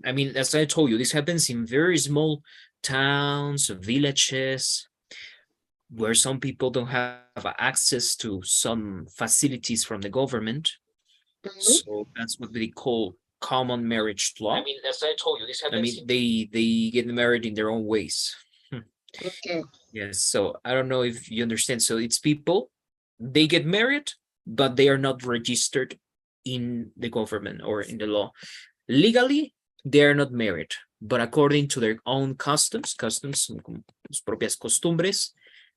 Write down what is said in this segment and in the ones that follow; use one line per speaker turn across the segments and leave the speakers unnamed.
I mean, as I told you, this happens in very small towns, villages, where some people don't have access to some facilities from the government.
Mhm.
So that's what they call common marriage law. I mean, as I told you, this happens. I mean, they get married in their own ways.
Okay.
Yes, so I don't know if you understand. So it's people, they get married, but they are not registered in the government or in the law. Legally, they are not married, but according to their own customs, sus propias costumbres,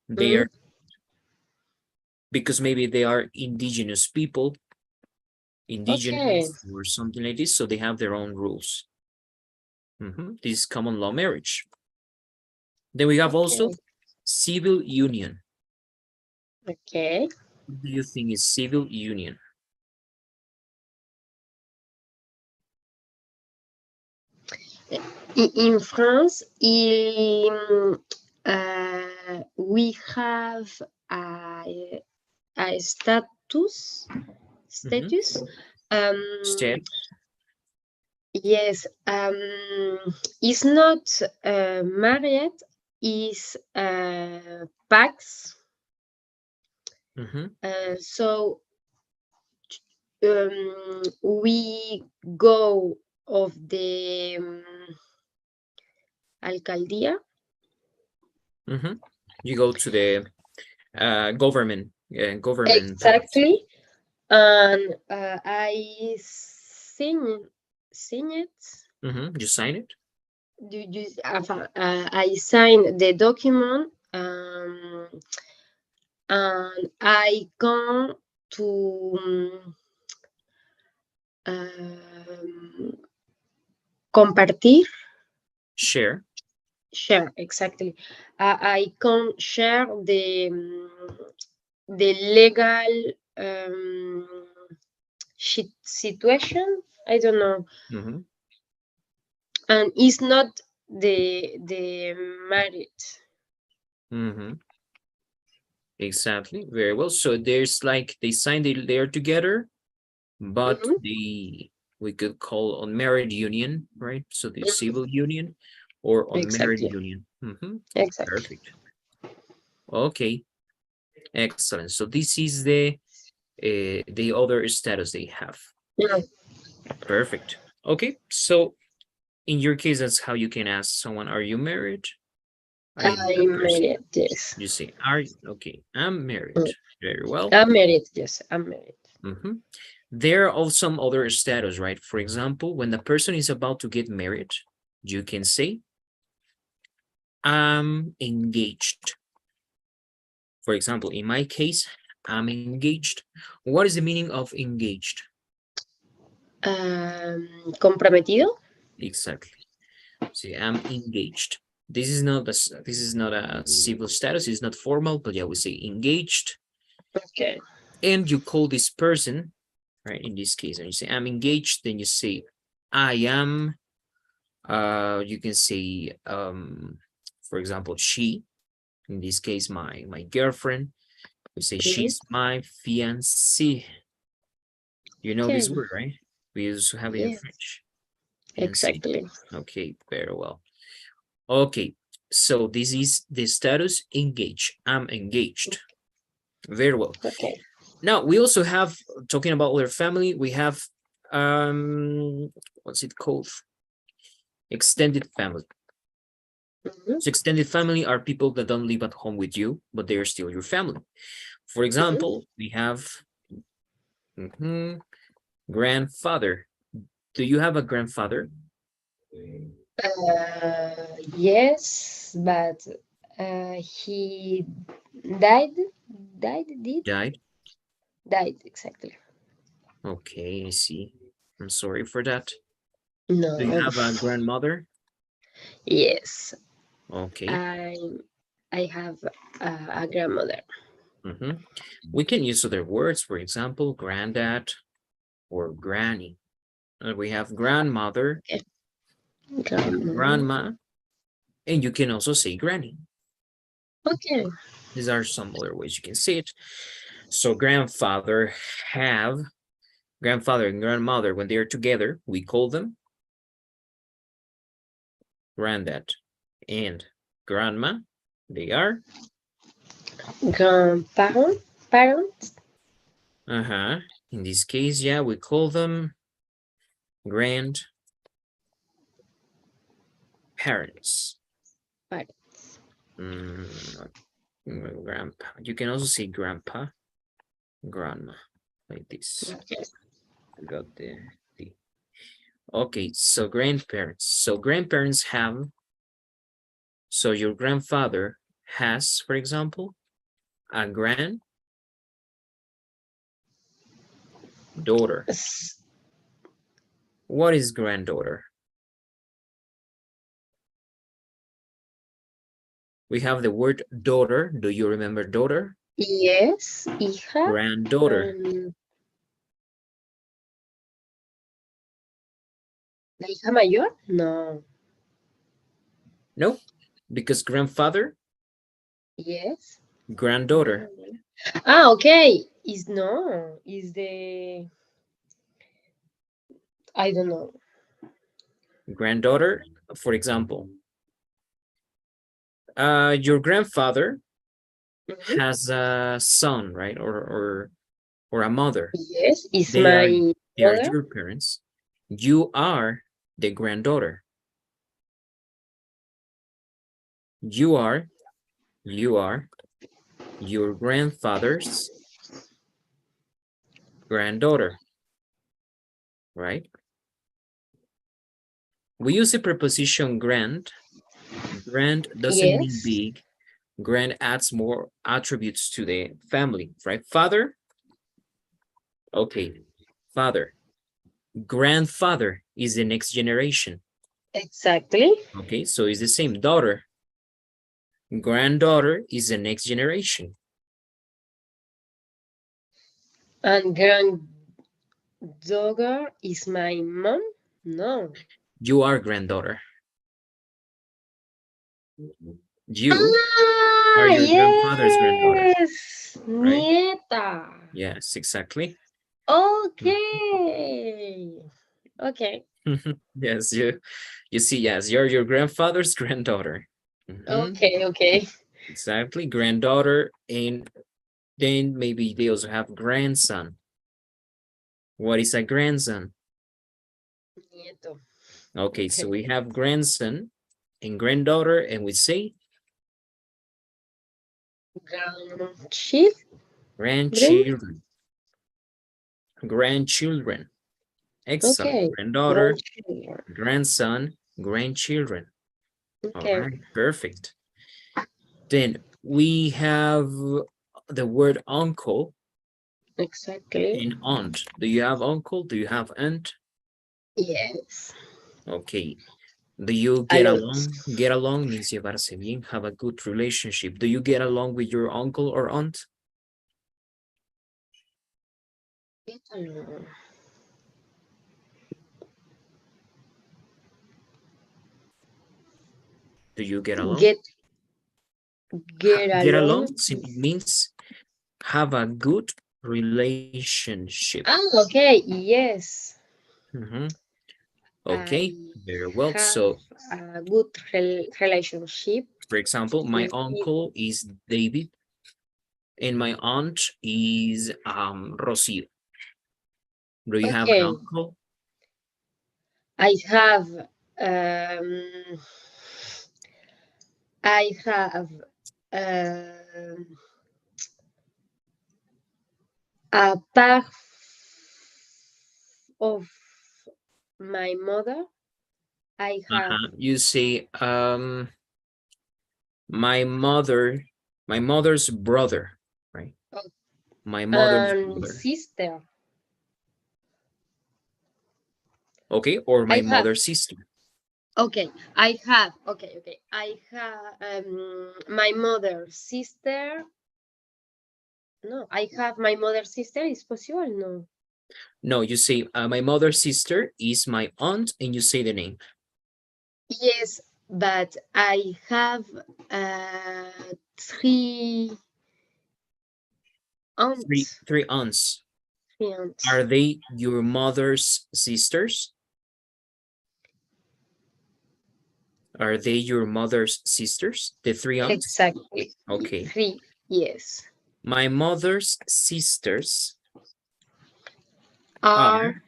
they
Mhm.
are, because maybe they are indigenous people,
Okay.
indigenous or something like this, so they have their own rules. This is common law marriage. Then we have also
Okay.
civil union.
Okay.
What do you think is civil union?
In France, we have a status.
Mhm.
Status. Um,
State.
yes. Is not married. Is Pax.
Mhm.
So we go of the alcaldía.
Mhm. You go to the government house.
Exactly. And I sing it.
You sign it.
I sign the document, and I come to compartir.
Share.
Share, exactly. I can share the legal situation. I don't know,
Mhm.
and it's not the married.
Mhm. Exactly. Very well. So there's like they signed it, they're together, but
Mhm.
we could call unmarried union, right? So the civil union or unmarried
Exactly,
union.
exactly.
Perfect. Okay. Excellent. So this is the other status they have.
Yeah.
Perfect. Okay. So in your case, that's how you can ask someone, are you married? I know that
I'm
person.
married. Yes,
You say, are you okay? I'm married. Very well.
I'm married. Yes, I'm married.
Mhm. There are also some other status, right? For example, when the person is about to get married, you can say, I'm engaged. For example, in my case, I'm engaged. What is the meaning of engaged?
Comprometido.
Exactly. See, I'm engaged. This is not a civil status. It's not formal, but yeah, we say engaged,
Okay.
and you call this person, right? In this case, and you say I'm engaged. Then you say I am. You can say, for example, she. In this case, my girlfriend. We say
Mhm.
she's my fiancée. You know
Okay.
this word, right? We used to have it in
Yes,
French. Fiancé.
exactly.
Okay, very well. Okay, so this is the status engaged. I'm engaged. Very well.
Okay.
Now we also have, talking about their family, we have what's it called? Extended family.
Mhm.
So extended family are people that don't live at home with you, but they are still your family. For
Mhm.
example, we have mhm, grandfather. Do you have a grandfather?
Yes, but he died. Died. Did
Died.
died exactly.
Okay, I see. I'm sorry for that. Do you
No.
have a grandmother?
Yes,
Okay.
I I have a grandmother.
hmm We can use other words, for example, granddad or granny. We have grandmother,
Okay.
we have
Grandma.
grandma, and you can also say granny.
Okay.
These are some other ways you can say it. So have grandfather and grandmother, when they're together, we call them granddad, and grandma, they are
Grandparents. Parents.
in this case, yeah, we call them grandparents.
Parents.
Grandpa. You can also say grandpa, grandma, like this. Got the. Okay, so grandparents. So grandparents have. So your grandfather has, for example, a granddaughter. What is granddaughter? We have the word daughter. Do you remember daughter?
Yes, hija.
Granddaughter.
¿La hija mayor? No.
No, because grandfather,
Yes.
granddaughter.
Ah, okay. Is no. Is the I don't know.
Granddaughter, for example. Your grandfather has a son, right? Or a mother.
Yes, is
They are
my mother.
your parents. You are the granddaughter. You are your grandfather's granddaughter, right? We use the preposition grand. Grand doesn't mean
Yes.
big. Grand adds more attributes to the family, right? Father. Okay, father. Grandfather is the next generation.
Exactly.
Okay, so it's the same. Daughter. Granddaughter is the next generation.
And granddaughter is my mom? No.
You are granddaughter. You are your grandfather's granddaughter.
Yes.
Right?
Nieta.
Yes, exactly.
Okay. Okay.
Yes, you see, yes, you're your grandfather's granddaughter.
Okay, okay.
Exactly, granddaughter, and then maybe they also have grandson. What is a grandson?
Nieto.
Okay, so we have grandson and granddaughter, and we say grandchildren. Grandchildren. Excellent.
Okay.
Granddaughter, grandson, grandchildren.
Okay.
All right, perfect. Then we have the word uncle
Exactly.
and aunt. Do you have uncle? Do you have aunt?
Yes.
Okay. Do you
A
get
lot.
along? Get along means llevarse bien, have a good relationship. Do you get along with your uncle or aunt?
Get along.
Do you get along?
Get
Get
along.
along means have a good relationship.
Ah, okay. Yes.
Okay, very well.
Have
So,
a good relationship.
for example, my uncle is David and my aunt is Rocio. Do you have an uncle?
I have um I have a part of my mother. I have
You say my mother's brother, right? My mother's brother.
sister.
Okay, or my
I have
mother's sister.
okay. I have okay. I have my mother's sister. No, I have my mother's sister. Is possible? No.
No, you say my mother's sister is my aunt, and you say the name.
Yes, but I have three aunts.
Three aunts.
Three aunts.
Are they your mother's sisters? Are they your mother's sisters? The three aunts?
Exactly.
Okay.
3. Yes.
My mother's sisters
Are
are,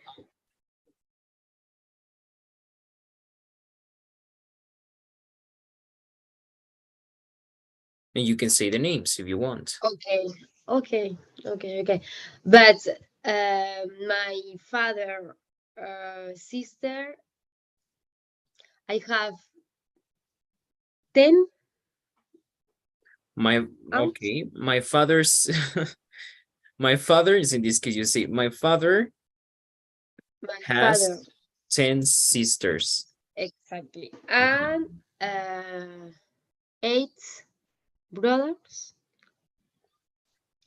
and you can say the names if you want.
okay. Okay. But my father sister, I have 10 aunts.
Okay, my father's, my father is in this case, you say, my father
My father,
has 10 sisters.
exactly. And 8 brothers.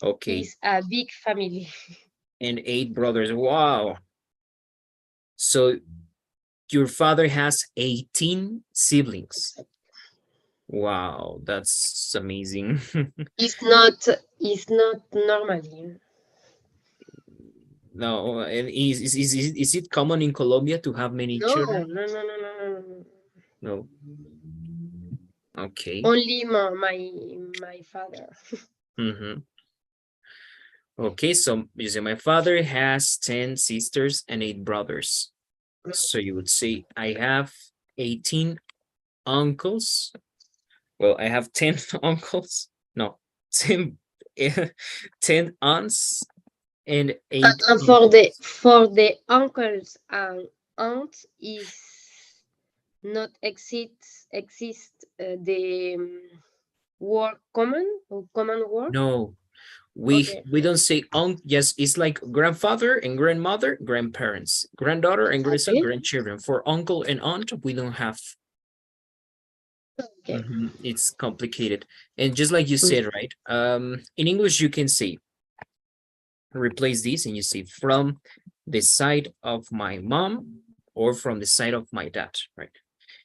Okay,
Is a big family.
and 8 brothers. Wow. So your father has 18 siblings. Wow, that's amazing.
It's not normally.
No, and is it common in Colombia to have many
No, no,
children?
no, no, no, no, no.
No. Okay.
Only my father.
Mm-hmm. Okay, so you say my father has 10 sisters and 8 brothers. So you would say I have 18 uncles. Well, I have 10 uncles. No, 10, 10 aunts and 8
And
uncles.
for the uncles and aunts is not exist the word common word.
No,
Okay.
we don't say uncle. Yes, it's like grandfather and grandmother, grandparents, granddaughter and grandson,
Exactly.
grandchildren. For uncle and aunt, we don't have.
Okay.
It's complicated. And just like you said, right? In English, you can say replace this and you say from the side of my mom or from the side of my dad, right?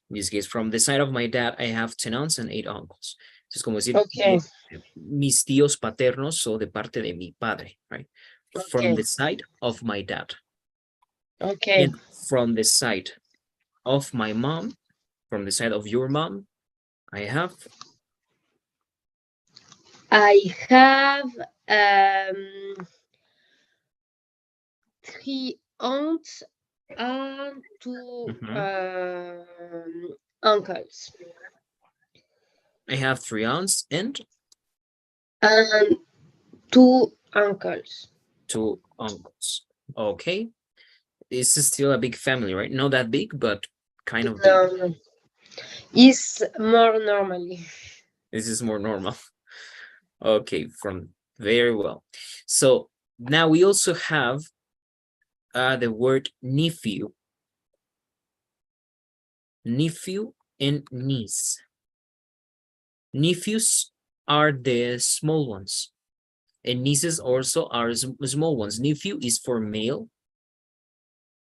In this case, from the side of my dad, I have 10 aunts and 8 uncles. Es como decir,
Okay.
mis tíos paternos o de parte de mi padre, right? From
Okay.
the side of my dad.
Okay.
And from the side of my mom, from the side of your mom, I have
I have um 3 aunts and 2
mhm,
uncles
I have 3 aunts and
and 2 uncles.
2 uncles. Okay. This is still a big family, right? Not that big, but kind of big.
No, is more normally.
This is more normal. Okay, from very well. So now we also have the word nephew, nephew and niece. Nephews are the small ones, and nieces also are small ones. Nephew is for male,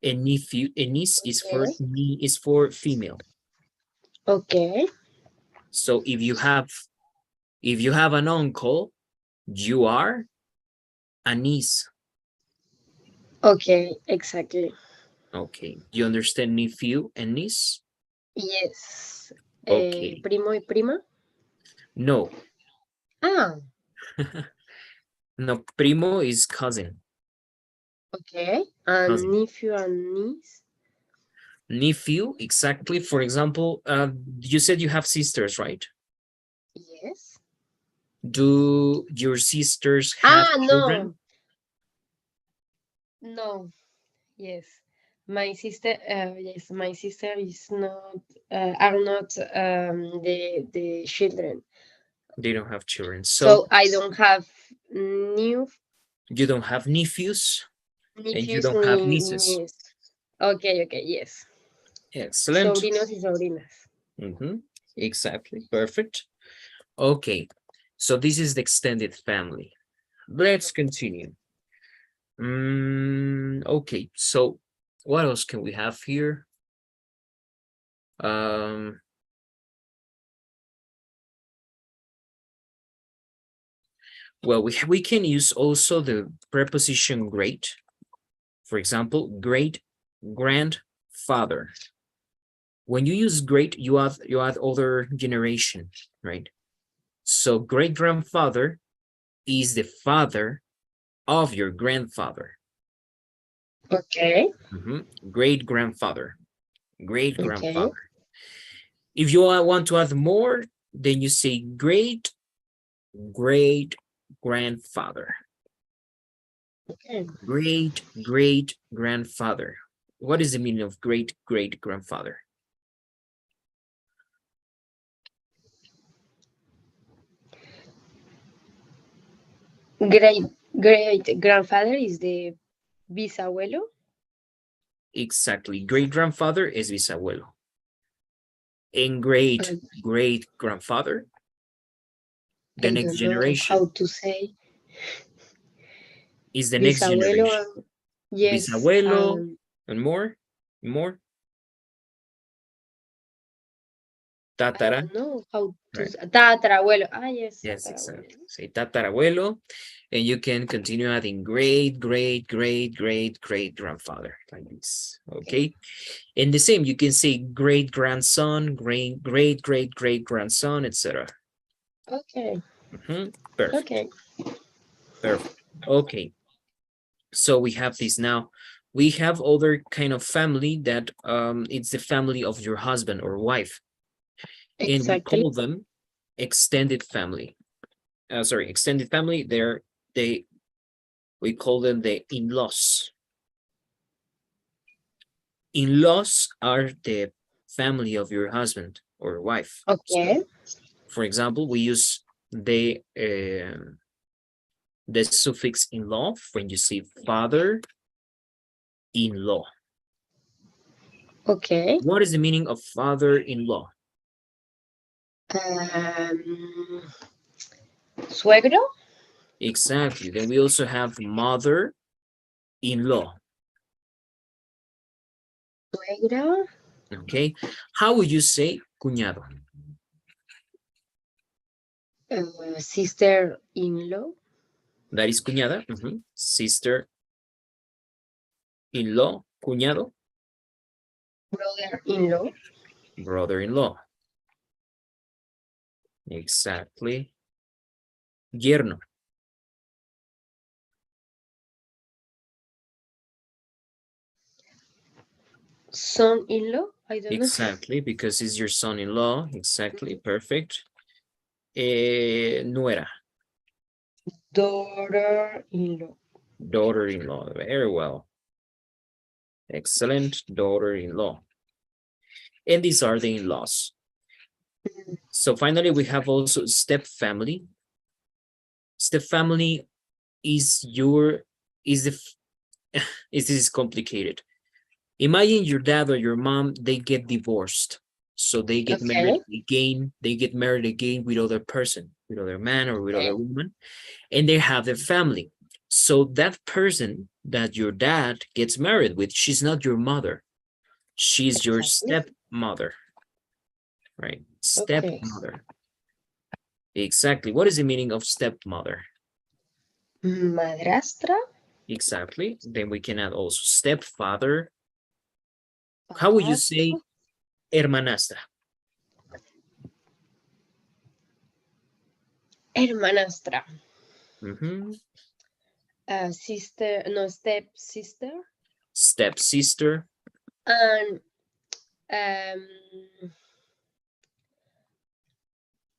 and niece is for female.
Okay.
So if you have an uncle, you are a niece.
Okay, exactly.
Okay, you understand nephew and niece?
Yes.
Okay,
Primo y prima.
no,
Ah,
no, primo is cousin.
okay. And
Cousin.
nephew and niece.
Nephew, exactly. For example, you said you have sisters, right?
Yes.
Do your sisters have
Ah,
children?
no. No. Yes. My sister, yes, my sister is not, are not the children.
They don't have children. So
So I don't have new
you don't have nephews and you
nephews
don't
ni
have nieces.
niece. Okay, yes.
Excellent.
Sobrinos y sobrinas.
Mhm. Exactly. Perfect. Okay. So this is the extended family. Let's continue. Okay. So what else can we have here? Um, well, we can use also the preposition great. For example, great grandfather. When you use great, you add other generation, right? So great grandfather is the father of your grandfather.
Okay.
Great grandfather, great
Okay.
grandfather. If you want to add more, then you say great great grandfather.
Okay.
Great great grandfather. What is the meaning of great great grandfather?
Great grandfather is the bisabuelo.
Exactly. Great grandfather is bisabuelo. And great great grandfather, the
I
next
don't know
generation,
how to say
is the next
bisabuelo.
generation.
Yes.
Bisabuelo and more.
I
Tatara.
don't know how to
Right.
say tatarabuelo. Yes.
Yes,
Tatarabuelo.
exactly. Say tatarabuelo, and you can continue adding great, great, great, great, great grandfather like this. Okay. And the same, you can say great grandson, great, great, great, great grandson, etc.
Okay.
Perfect.
Okay.
Perfect. Okay. So we have this now. We have other kind of family that it's the family of your husband or wife, and we
Exactly.
call them extended family. Sorry, extended family. We call them the in-laws. In-laws are the family of your husband or wife.
Okay.
So, for example, we use the suffix in-law when you say father-in-law.
Okay.
What is the meaning of father-in-law?
Suegro.
Exactly. Then we also have mother-in-law.
Suegra.
Okay. How would you say cuñado?
Sister-in-law.
That is cuñada. Sister-in-law, cuñado.
Brother-in-law.
Brother-in-law. Exactly. Yerno.
Son-in-law. I don't know.
Exactly, because it's your son-in-law. Exactly, perfect. Nuera.
Daughter-in-law.
Daughter-in-law. Very well. Excellent. Daughter-in-law. And these are the in-laws. So finally, we have also step family. Step family is this is complicated. Imagine your dad or your mom, they get divorced. So they get married again. They get married again with other person, with other man or with other woman, and they have a family. So that person that your dad gets married with, she's not your mother. She's your stepmother, right? Stepmother. Exactly. What is the meaning of stepmother?
Madrastra.
Exactly. Then we can add also stepfather. How would you say hermanastra?
Hermanastra.
Sister,
No, step-sister.
Stepsister.
And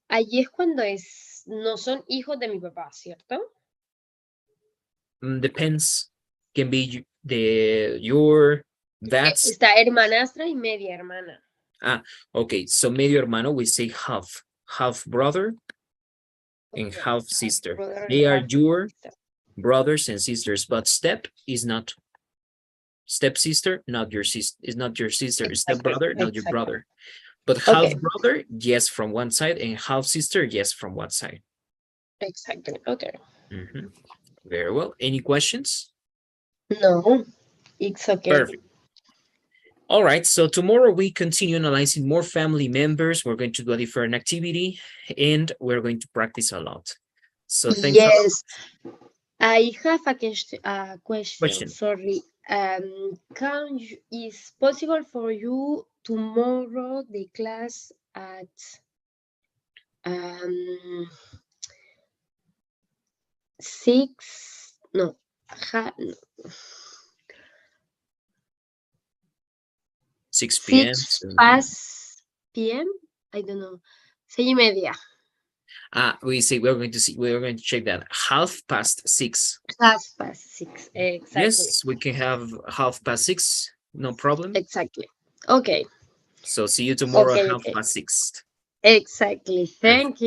allí es cuando no son hijos de mi papá, ¿cierto?
Depends. Can be that's
Está hermanastra y media hermana.
Okay. So medio hermano, we say half brother and half sister. They are your brothers and sisters, but step is not stepsister, not your sister, is not your sister. Step brother, not your brother. But half brother, yes, from one side, and half sister, yes, from one side.
Exactly. Okay.
Very well. Any questions?
No, it's okay.
Perfect. All right, so tomorrow we continue analyzing more family members. We're going to do a different activity and we're going to practice a lot. So thanks a lot.
I have a question.
Question.
Sorry. Is possible for you tomorrow the class at 6, no, no,
6 p.m.
6
So,
past p.m. I don't know. 6:30.
we're going to see, we're going to check that 6:30.
6:30. Exactly.
Yes, we can have 6:30, no problem.
Exactly. Okay.
So see you tomorrow
Okay.
at
Okay.
6:30.
Exactly. Thank you.